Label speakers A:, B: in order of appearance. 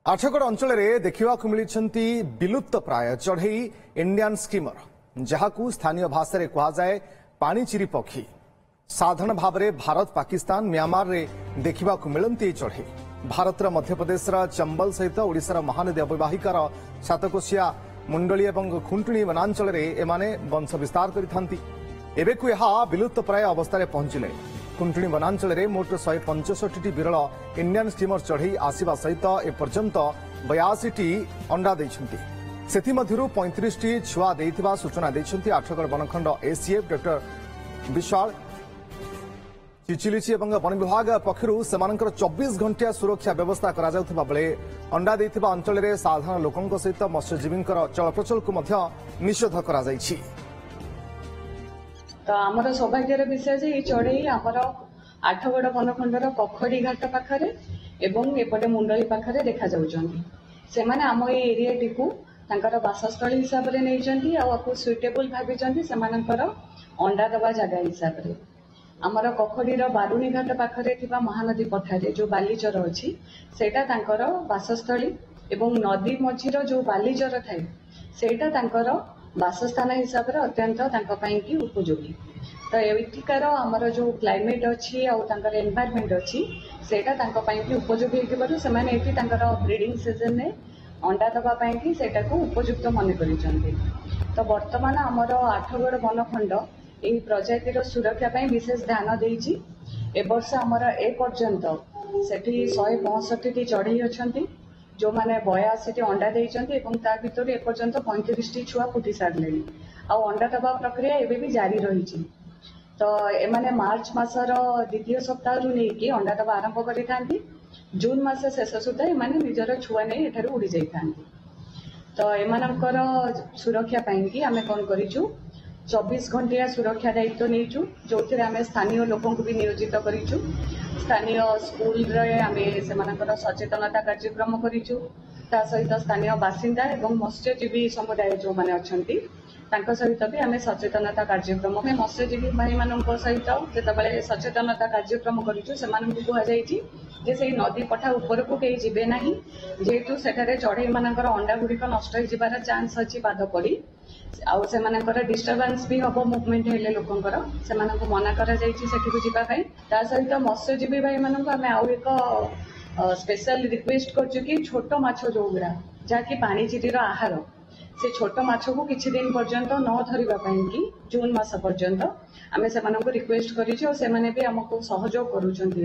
A: आठगड़ अंचल में देखा मिली विलुप्त प्राय चढ़ई इंडियन स्कीमर जहां स्थानीय भाषा में कहुए पाणिचिरी पक्षी साधारण भाव में भारत पाकिस्तान म्यांमार रे देखा मिलती चढ़ई भारतर मध्यप्रदेश चंबल सहित ओडिशार महानदी अववाहिकार सातकोशिया मुंडली और खुंटुणी वनांचल में एमाने वंश विस्तार करेबेकू विलुप्त प्राय अवस्था पहुंचले खुंटुणी वनांचल में मोट 165 विरल इंडियन स्टीमर चढ़ई आसवा सहित एपर्यंत 82 अंडा देइछंती सेथि मध्यरु 35 छुआ देइथिबा सूचना देइछंती आठगड़ वनखंड एसीएफ डॉक्टर विशाल चिचिलिची और वन विभाग पक्षरु सेमानकर 24 घंटिया सुरक्षा व्यवस्था करा जाउथिबा बेले अंडा देइथिबा अंचल में साधारण लोकंक सहित मत्स्यजीवींकर चलप्रचल को मध्य निषेध करा जाइछि।
B: तो आमर सौभाग्यर विषय जे चढ़ई आमर आठगड़ वनखंडर कखड़ी घाट पाखरे एवं एपटे मुंडली पाखरे देखा जाउछंती सेमाने आम ए एरिया टिकु तांकर बासस्थली हिसाब रे नैचंती आ आपको सुइटेबल भाबिचंती सेमानकर अंडा दबा जगह हिसाब रे आमर कखड़ीर बारुणी घाट पाखरे थिबा महानदी पठारे जो बालीचर अछि सेटा तांकर बासस्थली एवं नदी मझीर जो बालीचर थाए सेटा तांकर बासस्थान हिसाब से अत्यंत की उपयोगी तो एଠିକାର आमर जो क्लाइमेट अच्छी आउर एनवायरमेंट अच्छी सेटा की उपयोगी होइथिबारु सेमाने एठी तांकर ब्रीडिंग सीजन में अंडा दबा की सेटा को उपयुक्त मन करिसंती। तो वर्तमान आमर आठगड़ वनखंड एही प्रजातिर सुरक्षा पई विशेष ध्यान देइछि। ए वर्ष आमर ए पर्यंत सेठी 165 चढ़ई अछंती जो माने 82 अंडा देइचंती एवं ता भितर एपर्यंत 35 छुआ फुटी सारले आ अंडा दबा प्रक्रिया एबे भी जारी रही। तो एमाने मार्च मासर द्वितीय सप्ताह नहीं अंडा दबा आरंभ करिथांती जून मास शेष सुधा एमाने निजर छुआ नहीं एठारु उड़ी जाइथांती। तो एमानकर सुरक्षा पाई कि आमे कोन करिचु 24 घंटिया सुरक्षा दायित्व नहींचु जो आम स्थानीय लोक भी नियोजित करिचु स्थानीय स्कूल रे आमे सेमानकर सचेतनता कार्यक्रम करिचु ता सहित स्थानीय बासिंदा एवं मत्स्यजीवी समुदाय जो माने अछंती तांको सहित भी आमे सचेतनता कार्यक्रम में मत्स्यजीवी भाई मानक सहित जेतबेले सचेतनता कार्यक्रम करिचु सेमानकु कुहा जाईची जे सेही नदी पठा ऊपर को कहीं जीवे नाही जेहेतु सेठारे चढ़ई मानकर अंडा गुड़िक नष्ट हो जिबार चांस अछि पाद पड़ी आउ सेमानकर डिस्टर्बेंस भी हम मुवमेंट हेले लोकंकर सेमानकु मना करा जाईची सेठिकु जिबा पई ता सहित मत्स्यजीवी भाई मानक आमे आउ एक स्पेशल रिक्वेस्ट करछु कि छोट माछ जो गुड़ा जहाँकि पाणिचिरीर आहार से छोट माछ को किछि दिन पर्यंत न धरिबा पई कि जून मास पर्यंत आमे सेमानकु रिक्वेस्ट करिछु और सेमाने भी हमको सहयोग करूछंती।